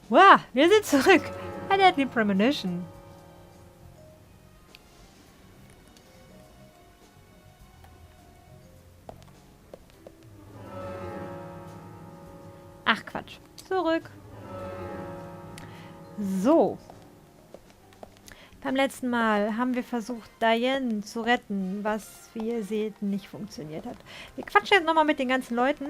Wow, wir sind zurück. Bei der Premonition. Ach Quatsch. Zurück. So. Beim letzten Mal haben wir versucht, Diane zu retten, was, wie ihr seht, nicht funktioniert hat. Wir quatschen jetzt nochmal mit den ganzen Leuten.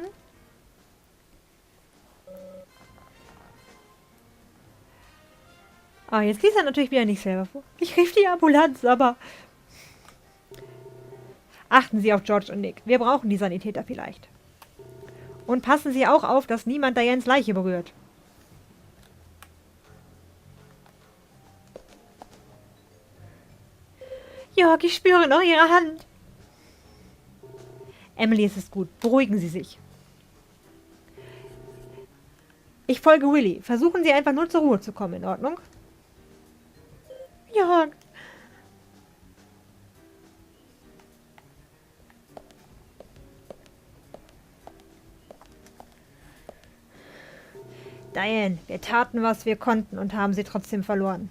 Ah, jetzt liest er natürlich wieder nicht selber vor. Ich rief die Ambulanz, aber... Achten Sie auf George und Nick. Wir brauchen die Sanitäter vielleicht. Und passen Sie auch auf, dass niemand Dianes Leiche berührt. Jörg, ich spüre noch Ihre Hand. Emily, es ist gut. Beruhigen Sie sich. Ich folge Willy. Versuchen Sie einfach nur zur Ruhe zu kommen. In Ordnung? Jörg. Diane, wir taten, was wir konnten und haben sie trotzdem verloren.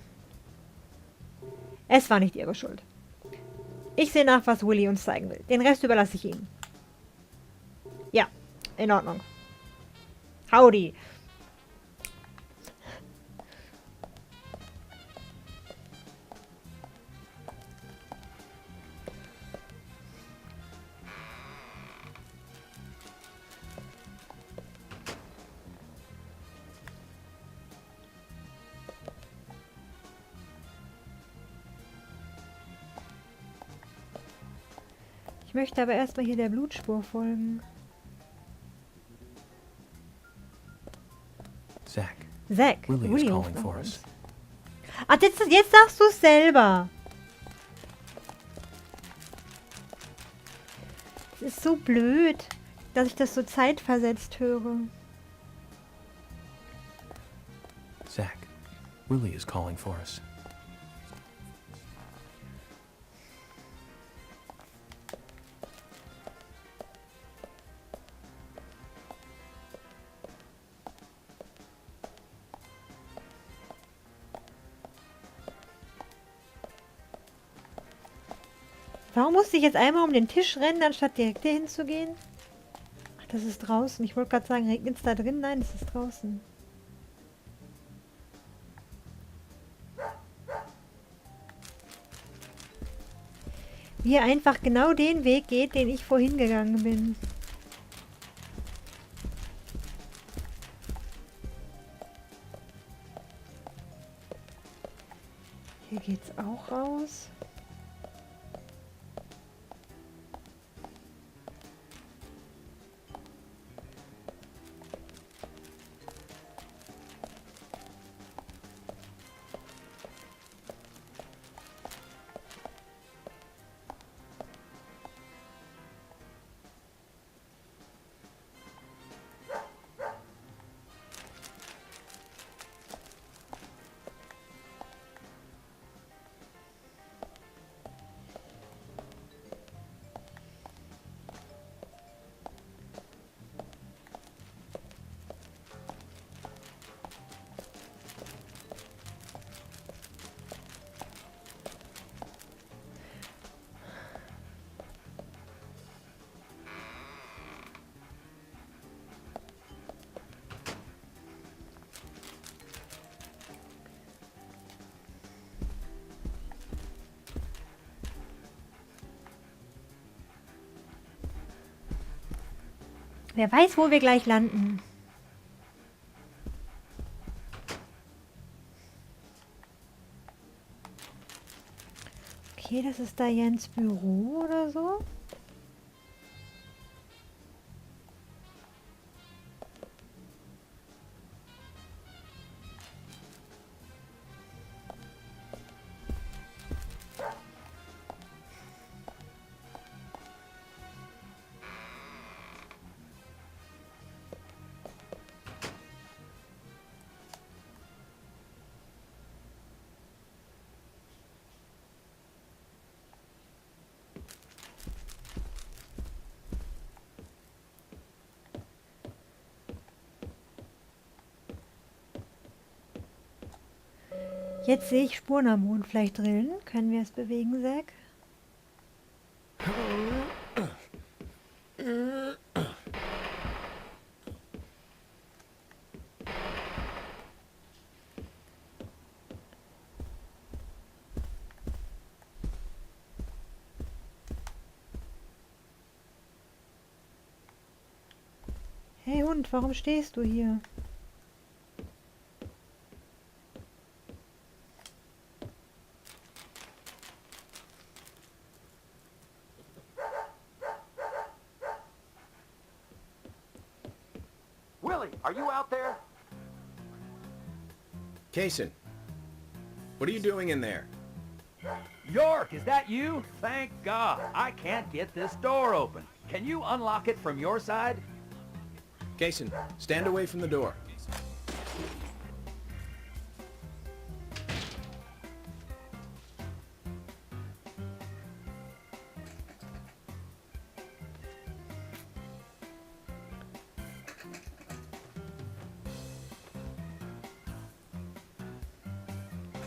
Es war nicht Ihre Schuld. Ich sehe nach, was Willy uns zeigen will. Den Rest überlasse ich Ihnen. Ja, in Ordnung. Howdy. Ich möchte aber erstmal hier der Blutspur folgen. Zach. Willy ruft nach uns. Ach, jetzt sagst du es selber. Es ist so blöd, dass ich das so zeitversetzt höre. Zach, Willy is calling for us. Warum musste ich jetzt einmal um den Tisch rennen, anstatt direkt hier hinzugehen? Ach, das ist draußen. Ich wollte gerade sagen, regnet es da drin? Nein, es ist draußen. Wie er einfach genau den Weg geht, den ich vorhin gegangen bin. Hier geht's auch raus. Wer weiß, wo wir gleich landen. Okay, das ist da Jens Büro oder so. Jetzt sehe ich Spuren am Mond. Vielleicht drillen? Können wir es bewegen, Zack? Hey Hund, warum stehst du hier? Willie, are you out there? Kaysen, what are you doing in there? York, is that you? Thank God. I can't get this door open. Can you unlock it from your side? Kaysen, stand away from the door.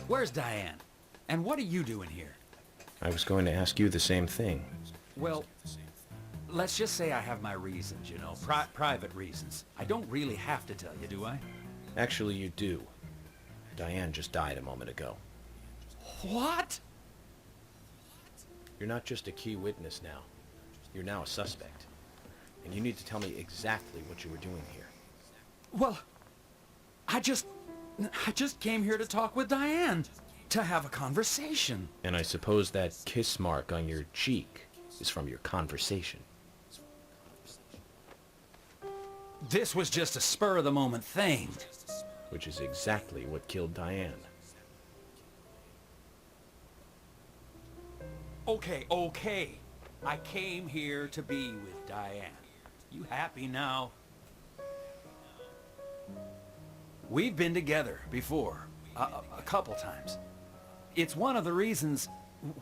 Where's Diane? And what are you doing here? I was going to ask you the same thing. Well, let's just say I have my reasons, you know, private reasons. I don't really have to tell you, do I? Actually, you do. Diane just died a moment ago. What? You're not just a key witness now. You're now a suspect. And you need to tell me exactly what you were doing here. Well, I just came here to talk with Diane, to have a conversation. And I suppose that kiss mark on your cheek is from your conversation. This was just a spur-of-the-moment thing. Which is exactly what killed Diane. Okay. I came here to be with Diane. You happy now? We've been together before, a couple times. It's one of the reasons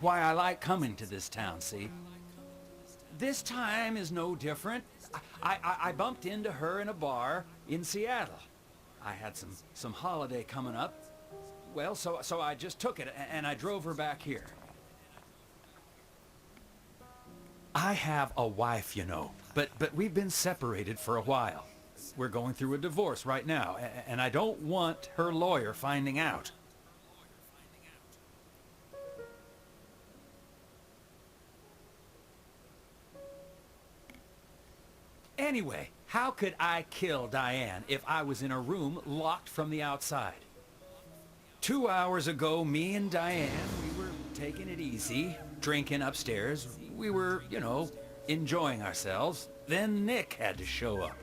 why I like coming to this town, see? This time is no different. I bumped into her in a bar in Seattle. I had some holiday coming up. Well, so I just took it and I drove her back here. I have a wife, you know, but we've been separated for a while. We're going through a divorce right now, and I don't want her lawyer finding out. Anyway, how could I kill Diane if I was in a room locked from the outside? 2 hours ago, me and Diane, we were taking it easy, drinking upstairs. We were, you know, enjoying ourselves. Then Nick had to show up.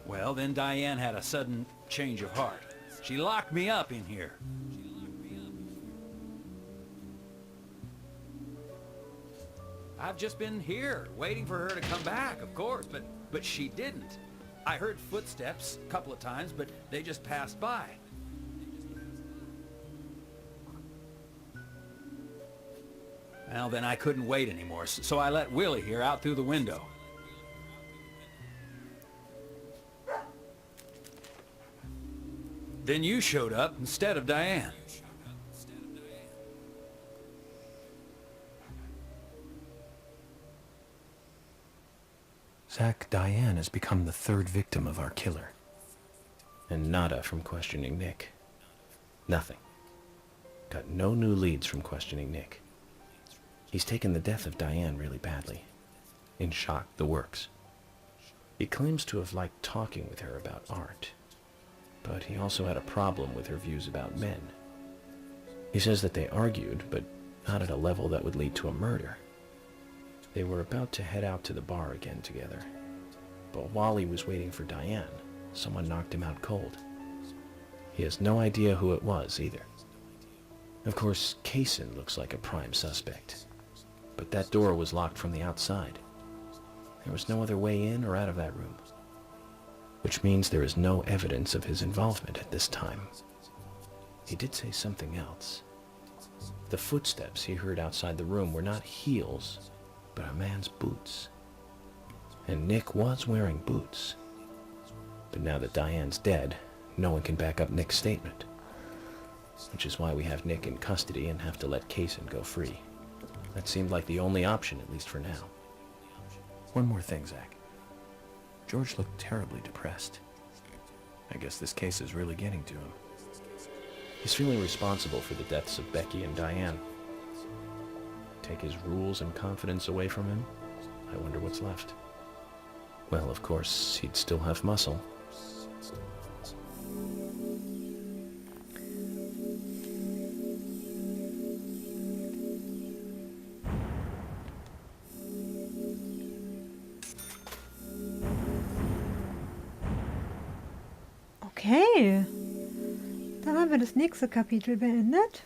Well, then Diane had a sudden change of heart. She locked me up in here. I've just been here, waiting for her to come back, of course, but she didn't. I heard footsteps a couple of times, but they just passed by. Well, then I couldn't wait anymore, so I let Willie here out through the window. Then you showed up instead of Diane. Zach, Diane has become the third victim of our killer. And nada from questioning Nick. Nothing. Got no new leads from questioning Nick. He's taken the death of Diane really badly. In shock, the works. He claims to have liked talking with her about art. But he also had a problem with her views about men. He says that they argued, but not at a level that would lead to a murder. They were about to head out to the bar again together. But while he was waiting for Diane, someone knocked him out cold. He has no idea who it was either. Of course, Kaysen looks like a prime suspect. But that door was locked from the outside. There was no other way in or out of that room. Which means there is no evidence of his involvement at this time. He did say something else. The footsteps he heard outside the room were not heels, but a man's boots. And Nick was wearing boots. But now that Diane's dead, no one can back up Nick's statement. which is why we have Nick in custody and have to let Kaysen go free. That seemed like the only option, at least for now. One more thing, Zach. George looked terribly depressed. I guess this case is really getting to him. He's feeling responsible for the deaths of Becky and Diane. Take his rules and confidence away from him? I wonder what's left. Well, of course, he'd still have muscle. Okay. Dann haben wir das nächste Kapitel beendet.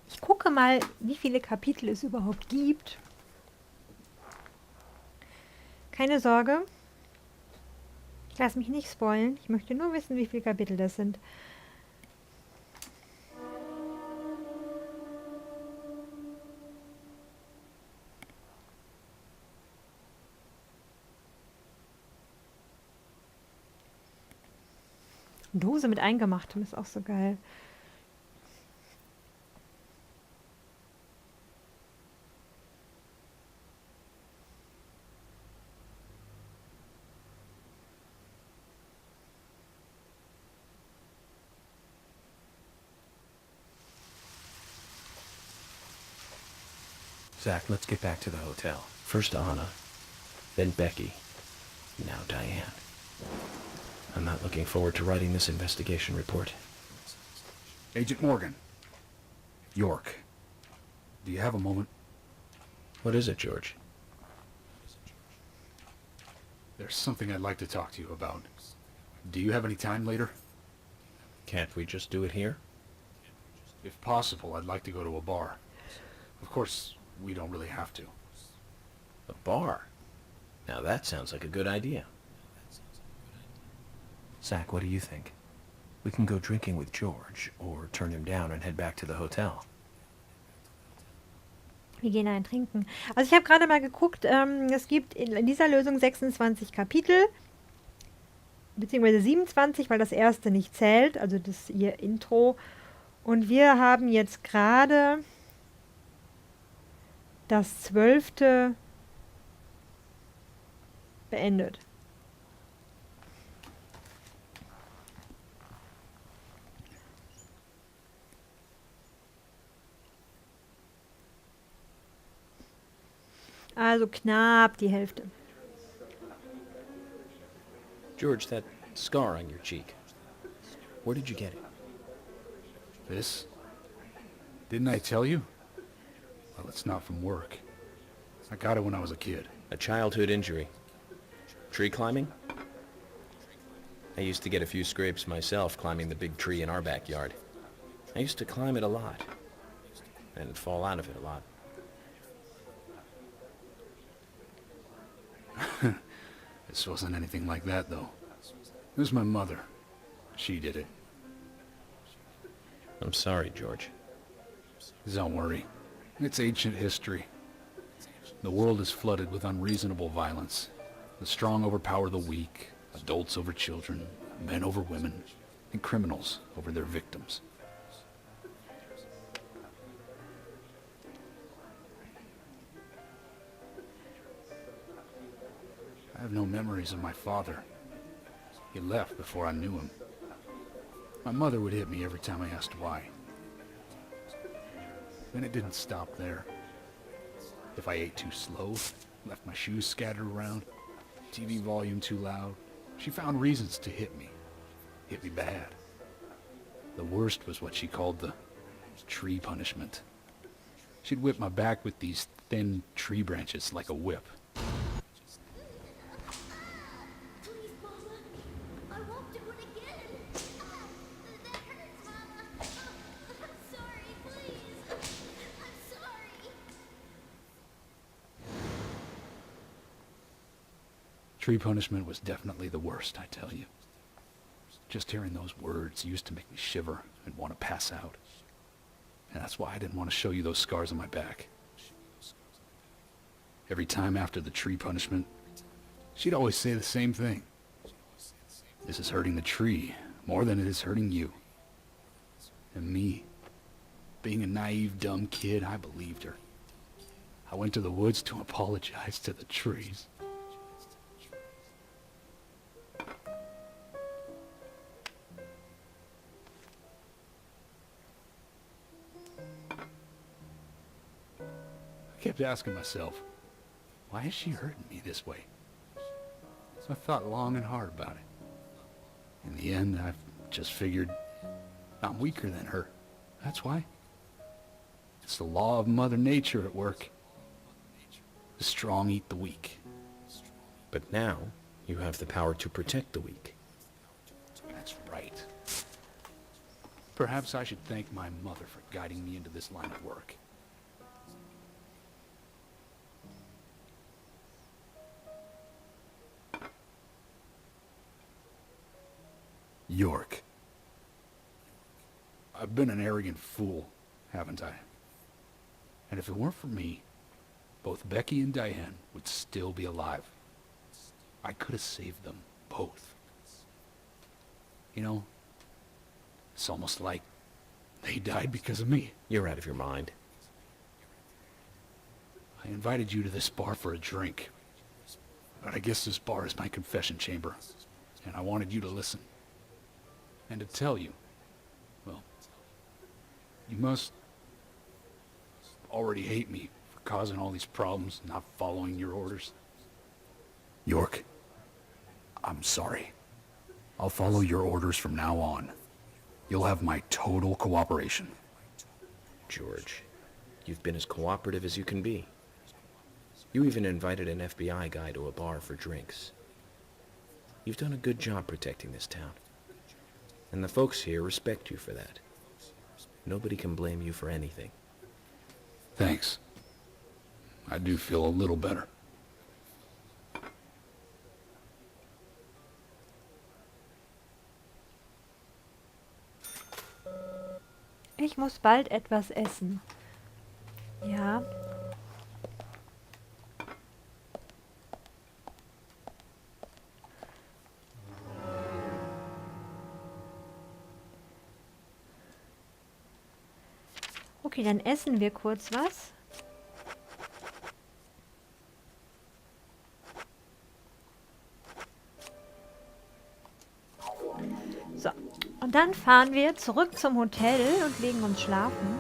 Ich gucke mal, wie viele Kapitel es überhaupt gibt. Keine Sorge. Ich lasse mich nicht spoilen. Ich möchte nur wissen, wie viele Kapitel das sind. Dose mit Eingemachtem ist auch so geil. Zach, let's get back to the hotel. First Anna, then Becky, now Diane. I'm not looking forward to writing this investigation report. Agent Morgan. York. Do you have a moment? What is it, George? There's something I'd like to talk to you about. Do you have any time later? Can't we just do it here? If possible, I'd like to go to a bar. Of course, we don't really have to. A bar? Now that sounds like a good idea. Zach, what do you think? We can go drinking with George, or turn him down and head back to the hotel. Wir gehen ein trinken. Also ich habe gerade mal geguckt, es gibt in dieser Lösung 26 Kapitel, beziehungsweise 27, weil das erste nicht zählt, also das hier Intro. Und wir haben jetzt gerade das 12. beendet. Also knapp die Hälfte. George, that scar on your cheek. Where did you get it? This? Didn't I tell you? Well, it's not from work. I got it when I was a kid. A childhood injury. Tree climbing? I used to get a few scrapes myself climbing the big tree in our backyard. I used to climb it a lot. And fall out of it a lot. This wasn't anything like that, though. It was my mother. She did it. I'm sorry, George. Don't worry. It's ancient history. The world is flooded with unreasonable violence. The strong overpower the weak, adults over children, men over women, and criminals over their victims. I have no memories of my father. He left before I knew him. My mother would hit me every time I asked why. Then it didn't stop there. If I ate too slow, left my shoes scattered around, TV volume too loud, she found reasons to hit me. Hit me bad. The worst was what she called the tree punishment. She'd whip my back with these thin tree branches like a whip. Please, Mama. I won't do it again. That hurts, Mama. I'm sorry, please. I'm sorry. Tree punishment was definitely the worst, I tell you. Just hearing those words used to make me shiver and want to pass out. And that's why I didn't want to show you those scars on my back. Every time after the tree punishment, she'd always say the same thing. This is hurting the tree more than it is hurting you. And me, being a naive, dumb kid, I believed her. I went to the woods to apologize to the trees. I kept asking myself, why is she hurting me this way? So I thought long and hard about it. In the end, I've just figured I'm weaker than her. That's why. It's the law of Mother Nature at work. The strong eat the weak. But now, you have the power to protect the weak. That's right. Perhaps I should thank my mother for guiding me into this line of work. York. I've been an arrogant fool, haven't I? And if it weren't for me, both Becky and Diane would still be alive. I could have saved them both. You know, it's almost like they died because of me. You're out of your mind. I invited you to this bar for a drink. But I guess this bar is my confession chamber. And I wanted you to listen. And to tell you, well, you must already hate me for causing all these problems, not following your orders. York, I'm sorry. I'll follow your orders from now on. You'll have my total cooperation. George, you've been as cooperative as you can be. You even invited an FBI guy to a bar for drinks. You've done a good job protecting this town. And the folks here respect you for that. Nobody can blame you for anything. Thanks. I do feel a little better. Ich muss bald etwas essen. Ja. Okay, dann essen wir kurz was. So, und dann fahren wir zurück zum Hotel und legen uns schlafen.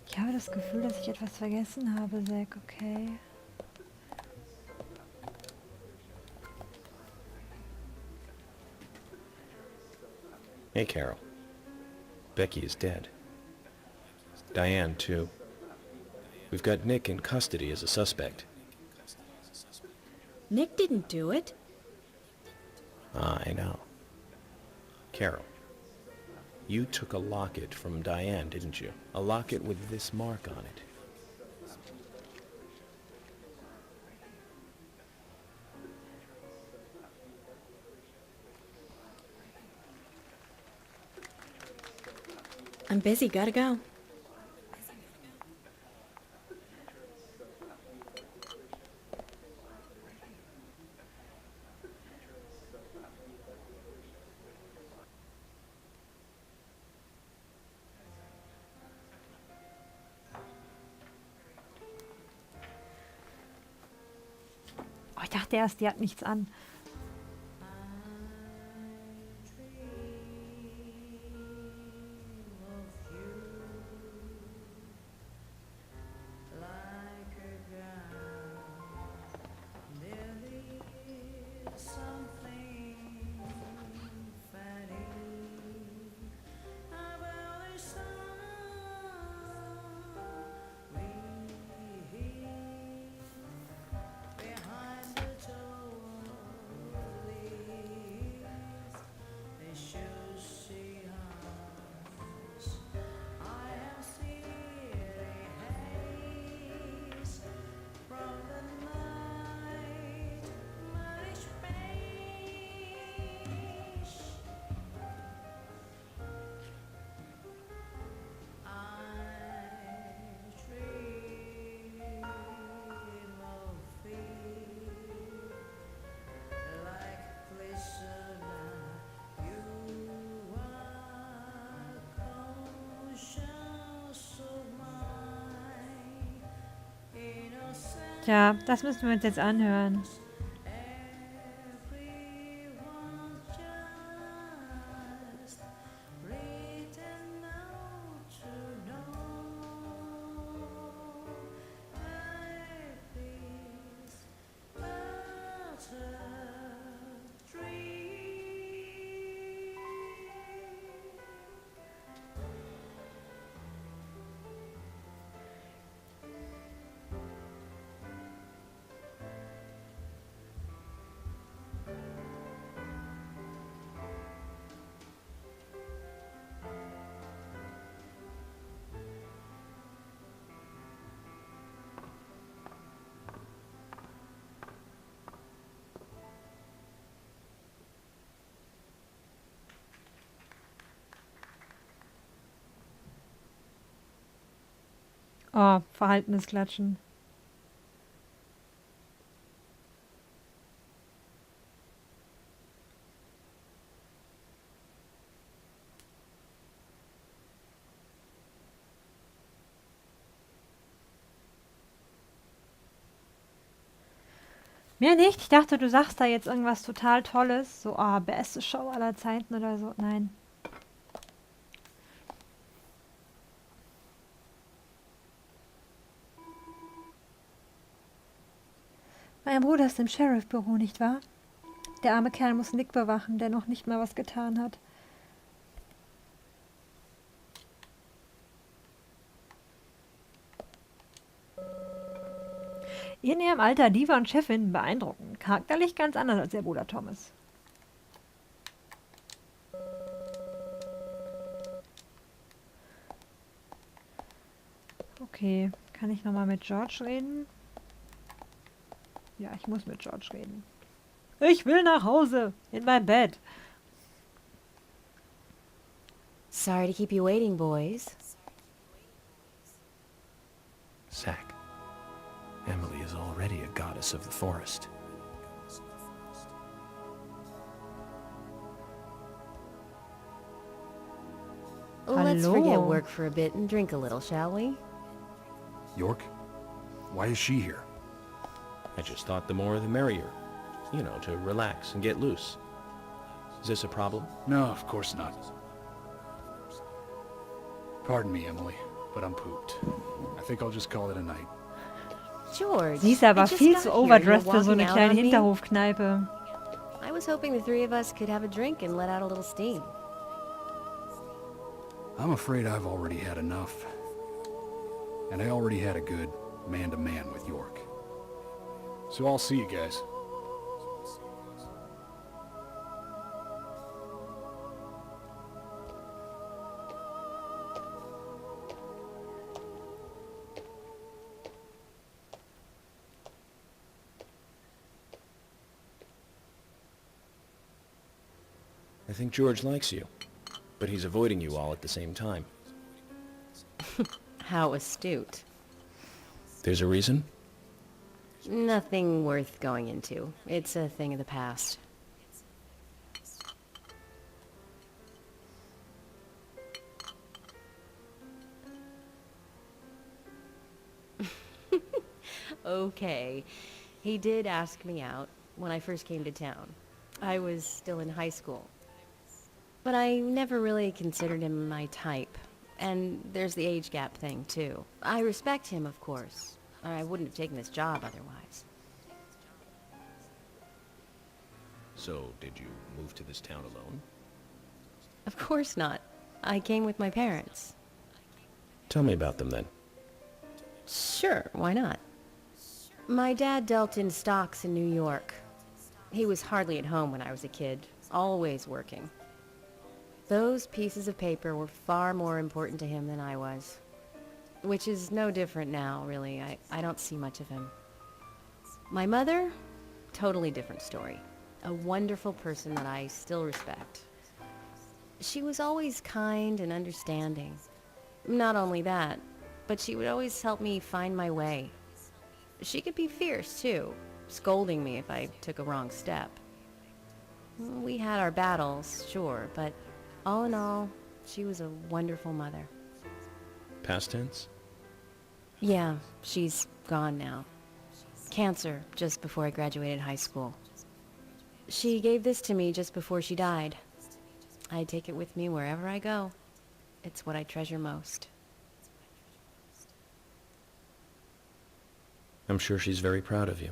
Ich habe das Gefühl, dass ich etwas vergessen habe, Zack, okay. Hey, Carol. Becky is dead. Diane, too. We've got Nick in custody as a suspect. Nick didn't do it. I know. Carol, you took a locket from Diane, didn't you? A locket with this mark on it. I'm busy, gotta go. Oh, ich dachte erst, die hat nichts an. Tja, das müssen wir uns jetzt anhören. Oh, verhaltenes Klatschen. Mehr nicht. Ich dachte, du sagst da jetzt irgendwas total Tolles. So, ah, beste Show aller Zeiten oder so. Nein. Mein Bruder ist im Sheriff-Büro, nicht wahr? Der arme Kerl muss Nick bewachen, der noch nicht mal was getan hat. In ihrem Alter Diva und Chefin beeindruckend. Charakterlich ganz anders als ihr Bruder Thomas. Okay, kann ich nochmal mit George reden? Ja, ich muss mit George reden. Ich will nach Hause, in mein Bett. Sorry to keep you waiting, boys. Zack, Emily is already a goddess of the forest. Let's Hallo. forget work for a bit and drink a little, shall we? York? Why is she here? I just thought the more the merrier. You know, to relax and get loose. Is this a problem? No, of course not. Pardon me, Emily, but I'm pooped. I think I'll just call it a night. George, Sie ist aber I just viel got zu here and overdressed you're für so eine walking out kleine on me? Hinterhofkneipe. I was hoping the three of us could have a drink and let out a little steam. I'm afraid I've already had enough. And I already had a good man-to-man with York. So I'll see you guys. I think George likes you, but he's avoiding you all at the same time. How astute. There's a reason? Nothing worth going into. It's a thing of the past. Okay. He did ask me out when I first came to town. I was still in high school. But I never really considered him my type. And there's the age gap thing, too. I respect him, of course. Or I wouldn't have taken this job otherwise. So, did you move to this town alone? Of course not. I came with my parents. Tell me about them then. Sure, why not? My dad dealt in stocks in New York. He was hardly at home when I was a kid, always working. Those pieces of paper were far more important to him than I was. Which is no different now, really. I don't see much of him. My mother? Totally different story. A wonderful person that I still respect. She was always kind and understanding. Not only that, but she would always help me find my way. She could be fierce, too, scolding me if I took a wrong step. We had our battles, sure, but all in all, she was a wonderful mother. Past tense? Yeah, she's gone now. Cancer, just before I graduated high school. She gave this to me just before she died. I take it with me wherever I go. It's what I treasure most. I'm sure she's very proud of you.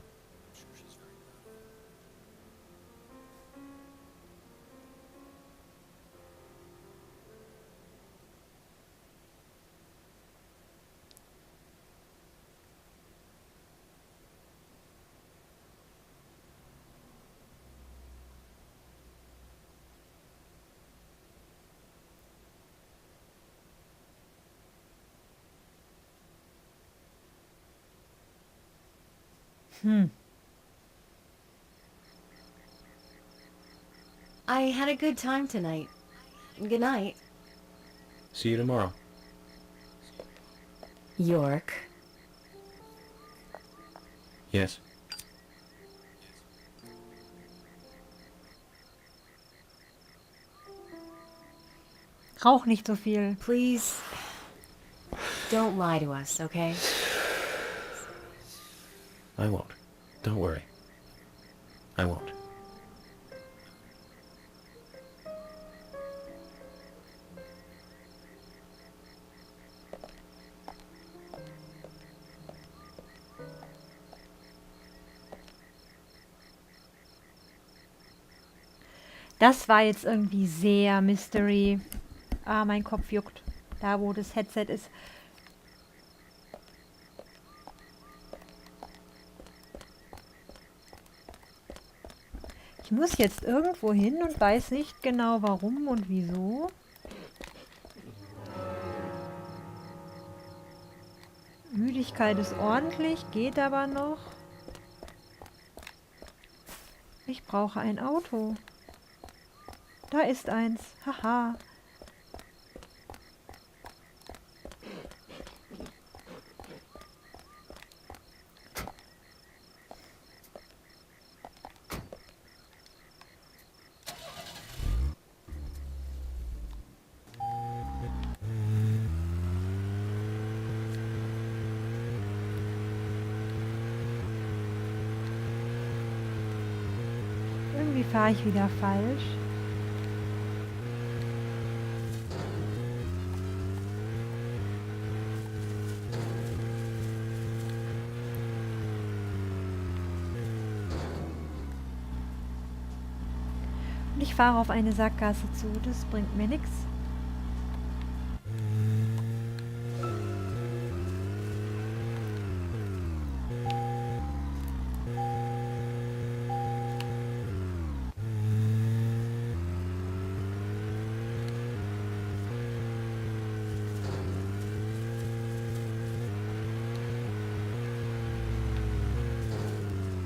I had a good time tonight. Good night. See you tomorrow. York. Yes. Rauch nicht so viel. Please, don't lie to us, okay? I won't. Don't worry. I won't. Das war jetzt irgendwie sehr Mystery. Ah, mein Kopf juckt. Da, wo das Headset ist. Ich muss jetzt irgendwo hin und weiß nicht genau warum und wieso. Müdigkeit ist ordentlich, geht aber noch. Ich brauche ein Auto. Da ist eins. Haha. Irgendwie fahre ich wieder falsch. Und ich fahre auf eine Sackgasse zu. Das bringt mir nichts.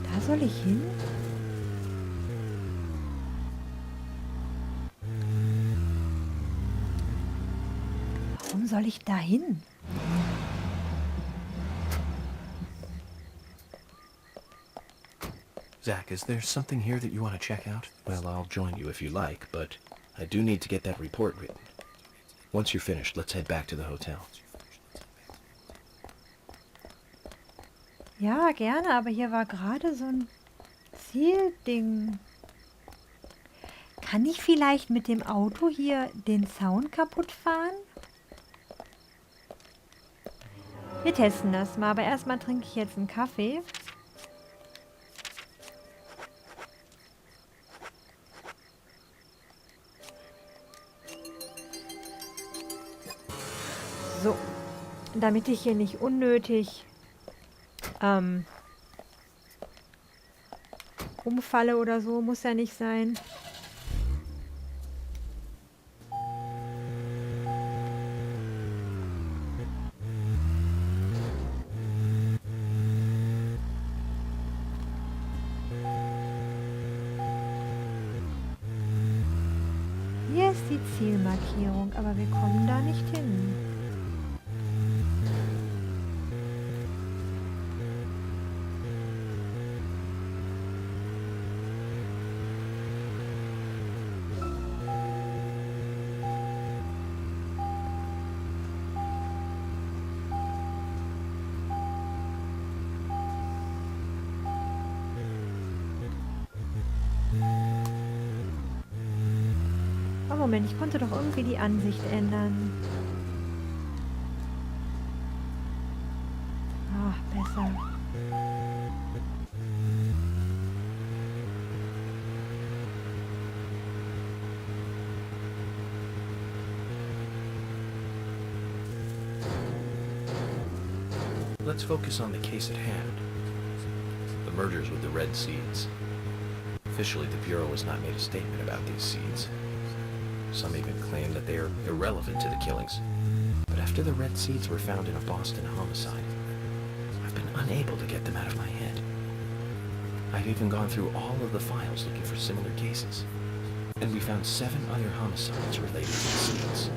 Da soll ich hin? Warum soll ich da hin? Zach, is there something here that you want to check out? Well, I'll join you if you like, but I do need to get that report written. Once you're finished, let's head back to the hotel. Ja, gerne, aber hier war gerade so ein Zielding. Kann ich vielleicht mit dem Auto hier den Zaun kaputt fahren? Wir testen das mal, aber erstmal trinke ich jetzt einen Kaffee. So, damit ich hier nicht unnötig umfalle oder so, muss ja nicht sein. Hier ist die Zielmarkierung, aber wir kommen da nicht hin. Moment, ich konnte doch irgendwie die Ansicht ändern. Ach, besser. Let's focus on the case at hand. The murders with the red seeds. Officially, the Bureau has not made a statement about these seeds. Some even claim that they are irrelevant to the killings. But after the red seeds were found in a Boston homicide, I've been unable to get them out of my head. I've even gone through all of the files looking for similar cases. And we found 7 other homicides related to the seeds.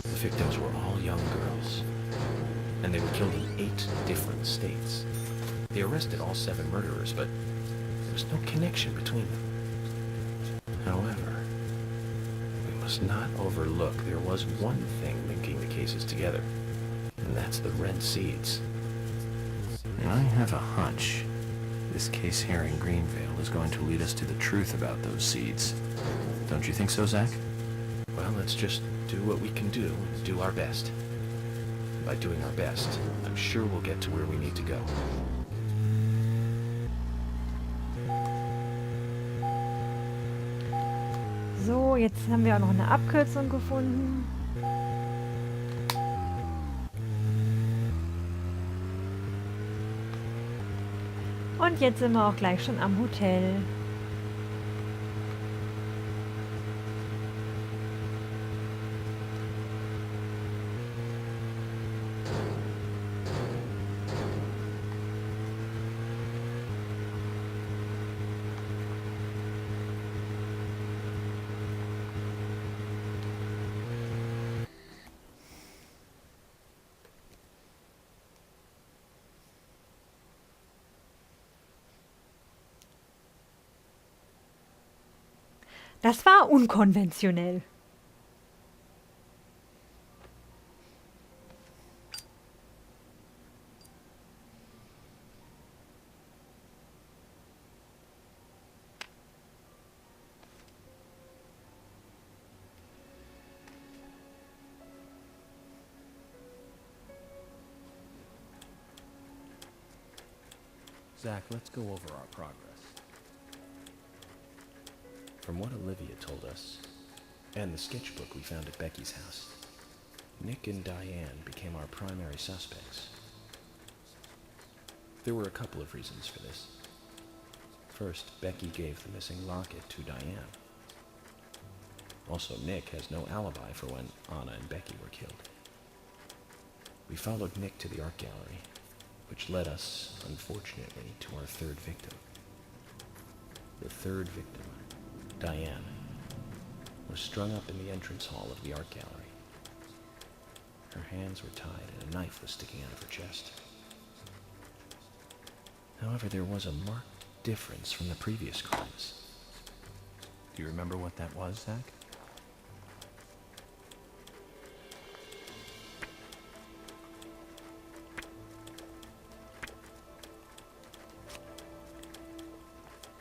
The victims were all young girls. And they were killed in 8 different states. They arrested all 7 murderers, but there was no connection between them. However, we must not overlook there was one thing linking the cases together, and that's the red seeds. And I have a hunch this case here in Greenvale is going to lead us to the truth about those seeds. Don't you think so, Zach? Well, let's just do what we can do and do our best. By doing our best, I'm sure we'll get to where we need to go. So, jetzt haben wir auch noch eine Abkürzung gefunden. Und jetzt sind wir auch gleich schon am Hotel. Das war unkonventionell. Zach, let's go over our progress. From what Olivia told us, and the sketchbook we found at Becky's house, Nick and Diane became our primary suspects. There were a couple of reasons for this. First, Becky gave the missing locket to Diane. Also, Nick has no alibi for when Anna and Becky were killed. We followed Nick to the art gallery, which led us, unfortunately, to our third victim. The third victim, Diane, was strung up in the entrance hall of the art gallery. Her hands were tied and a knife was sticking out of her chest. However, there was a marked difference from the previous crimes. Do you remember what that was, Zach?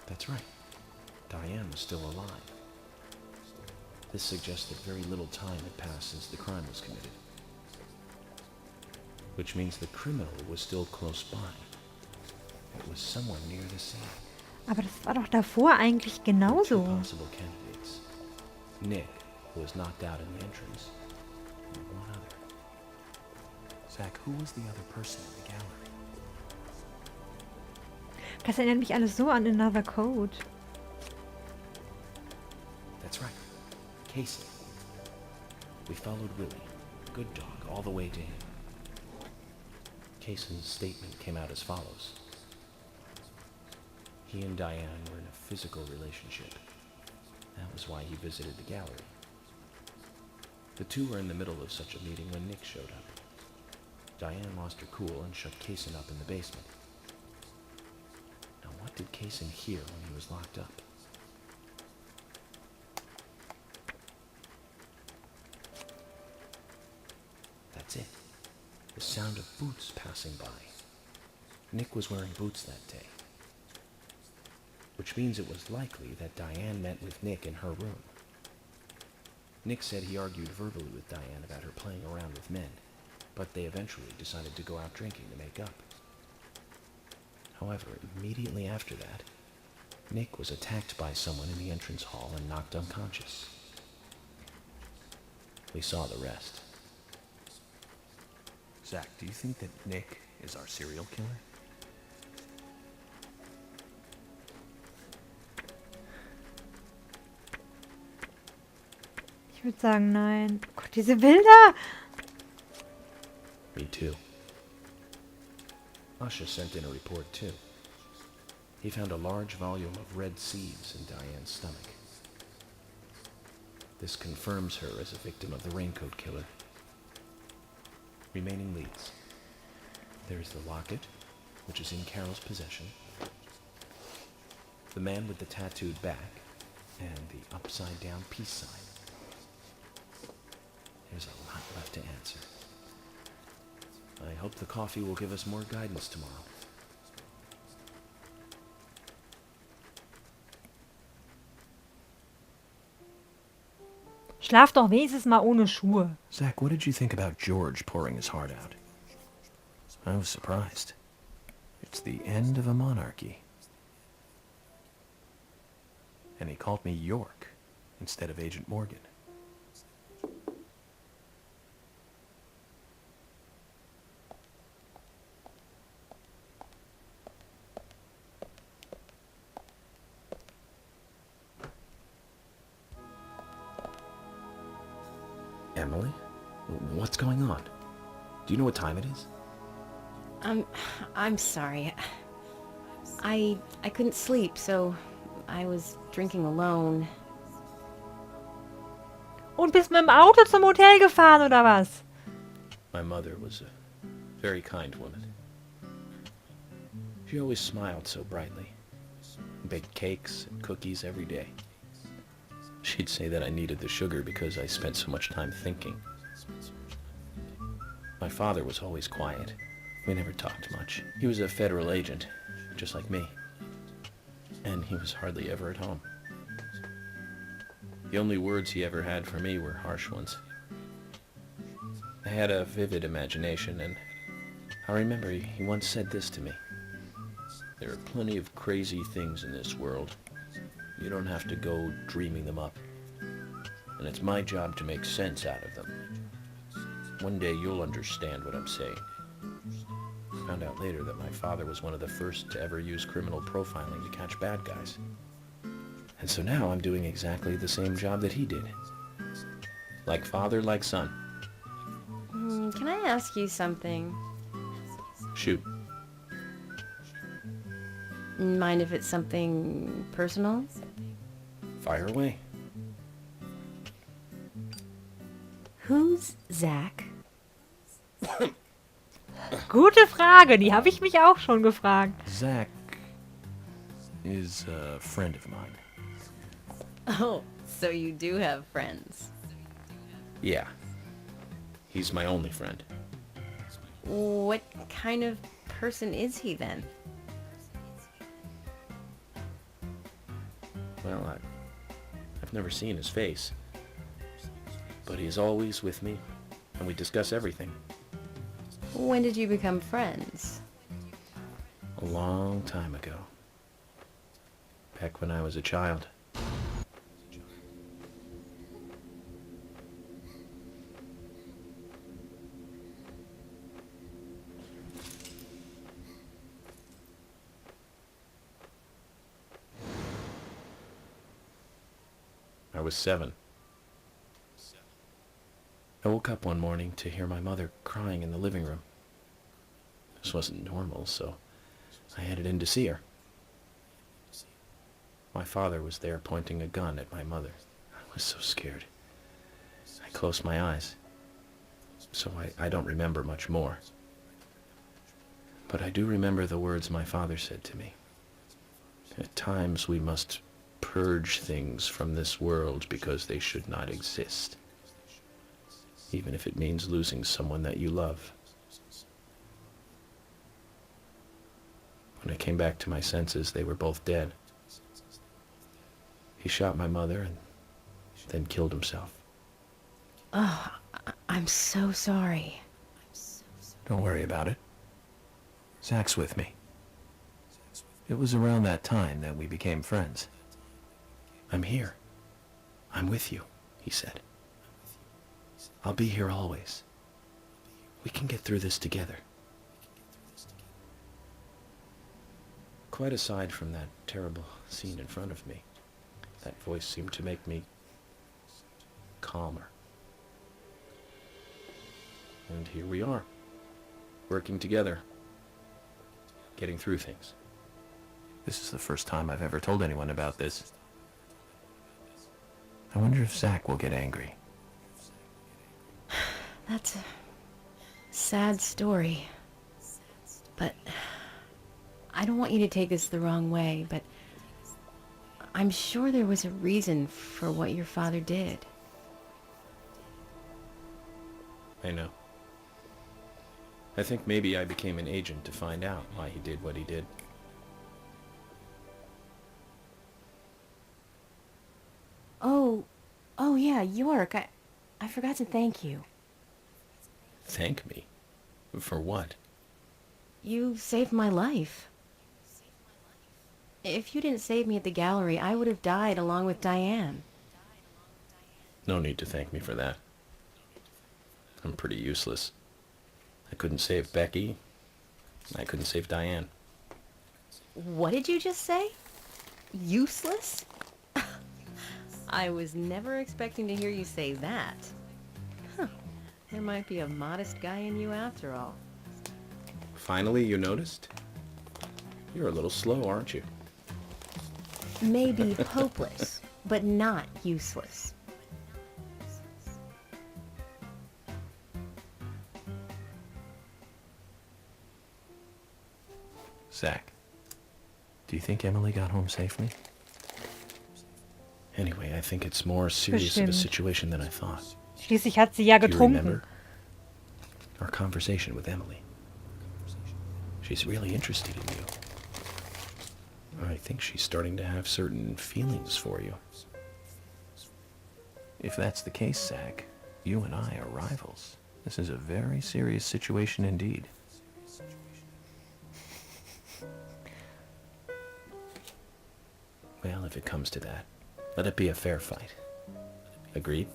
That's right. Diane was still alive. This suggests that very little time had passed since the crime was committed. Which means the criminal was still close by. It was somewhere near the scene. Aber das war doch davor eigentlich Two genauso. possible candidates. Nick, who was knocked out in the entrance, and one other. Zach, who was the other person in the gallery? Das erinnert mich alles so an Another Code. That's right. Casey. We followed Willie, good dog, all the way to him. Casey's statement came out as follows. He and Diane were in a physical relationship. That was why he visited the gallery. The two were in the middle of such a meeting when Nick showed up. Diane lost her cool and shut Kaysen up in the basement. Now what did Kaysen hear when he was locked up? That's it. The sound of boots passing by. Nick was wearing boots that day. Which means it was likely that Diane met with Nick in her room. Nick said he argued verbally with Diane about her playing around with men, but they eventually decided to go out drinking to make up. However, immediately after that, Nick was attacked by someone in the entrance hall and knocked unconscious. We saw the rest. Zach, do you think that Nick is our serial killer? Ich würde sagen, nein. Oh Gott, diese Bilder! Me too. Asha sent in a report too. He found a large volume of red seeds in Diane's stomach. This confirms her as a victim of the Raincoat Killer. Remaining leads. There's the locket, which is in Carol's possession, the man with the tattooed back, and the upside-down peace sign. There's a lot left to answer. I hope the coffee will give us more guidance tomorrow. Schlaf doch wenigstens mal ohne Schuhe. Zach, what did you think about George pouring his heart out? I was surprised. It's the end of a monarchy. And he called me York instead of Agent Morgan. Emily? What's going on? Do you know what time it is? I'm sorry. I couldn't sleep, so I was drinking alone. Und bist mit dem Auto zum Hotel gefahren, oder was? My mother was a very kind woman. She always smiled so brightly. Baked cakes and cookies every day. She'd say that I needed the sugar because I spent so much time thinking. My father was always quiet. We never talked much. He was a federal agent, just like me. And he was hardly ever at home. The only words he ever had for me were harsh ones. I had a vivid imagination, and I remember he once said this to me. There are plenty of crazy things in this world. You don't have to go dreaming them up. And it's my job to make sense out of them. One day you'll understand what I'm saying. I found out later that my father was one of the first to ever use criminal profiling to catch bad guys. And so now I'm doing exactly the same job that he did. Like father, like son. Can I ask you something? Shoot. Mind if it's something personal? Fire away. Who's Zach? Gute Frage, die habe ich mich auch schon gefragt. Zach is a friend of mine. Oh, so you do have friends. Yeah. He's my only friend. What kind of person is he then? Well, I've never seen his face. But he is always with me, and we discuss everything. When did you become friends? A long time ago. Back when I was a child. I was 7. I woke up one morning to hear my mother crying in the living room. This wasn't normal, so I headed in to see her. My father was there pointing a gun at my mother. I was so scared. I closed my eyes, so I don't remember much more. But I do remember the words my father said to me. At times we must purge things from this world because they should not exist, even if it means losing someone that you love. When I came back to my senses, they were both dead. He shot my mother and then killed himself. I'm so sorry. Don't worry about it. Zach's with me. It was around that time that we became friends. I'm here. I'm with you, he said. I'll be here always. We can get through this together. Quite aside from that terrible scene in front of me, that voice seemed to make me calmer. And here we are, working together, getting through things. This is the first time I've ever told anyone about this. I wonder if Zach will get angry. That's a sad story. But I don't want you to take this the wrong way, but I'm sure there was a reason for what your father did. I know. I think maybe I became an agent to find out why he did what he did. Oh yeah, York, I forgot to thank you. Thank me? For what? You saved my life. If you didn't save me at the gallery, I would have died along with Diane. No need to thank me for that. I'm pretty useless. I couldn't save Becky. I couldn't save Diane. What did you just say? Useless? I was never expecting to hear you say that. Huh. There might be a modest guy in you after all. Finally, you noticed? You're a little slow, aren't you? Maybe hopeless, but not useless. Zach, do you think Emily got home safely? Anyway, I think it's more serious of a Bestimmt. situation than I thought. Schließlich hat sie ja Do you getrunken. remember our conversation with Emily? She's really interested in you. I think she's starting to have certain feelings for you. If that's the case, Zach, you and I are rivals. This is a very serious situation indeed. Well, if it comes to that, let it be a fair fight. Agreed?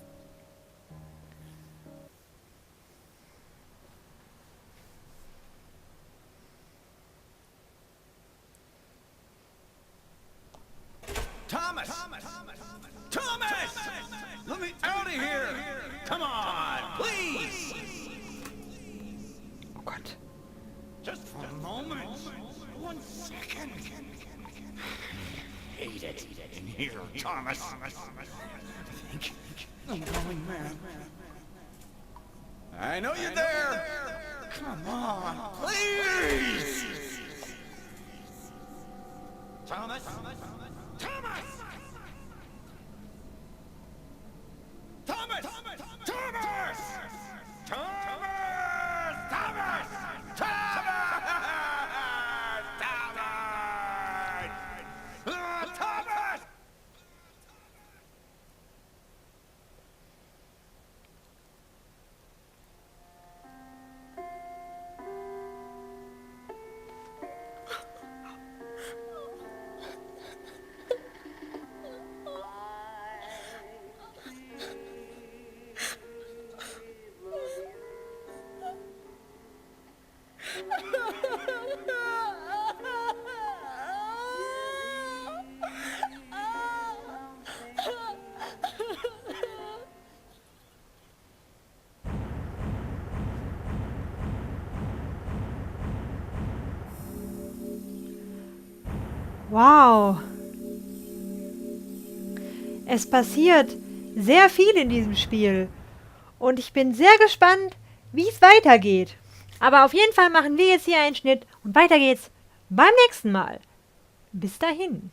Thomas! Thomas! Let me out of here! Come on, please! Oh Gott. Just for a moment. 1 second. Hate it in here, Thomas. I think I'm going mad. I know you're there. Come on, please! Thomas! Thomas! Thomas! Thomas! Thomas! Thomas! Thomas! Thomas! Wow. Es passiert sehr viel in diesem Spiel. Und ich bin sehr gespannt, wie es weitergeht. Aber auf jeden Fall machen wir jetzt hier einen Schnitt und weiter geht's beim nächsten Mal. Bis dahin.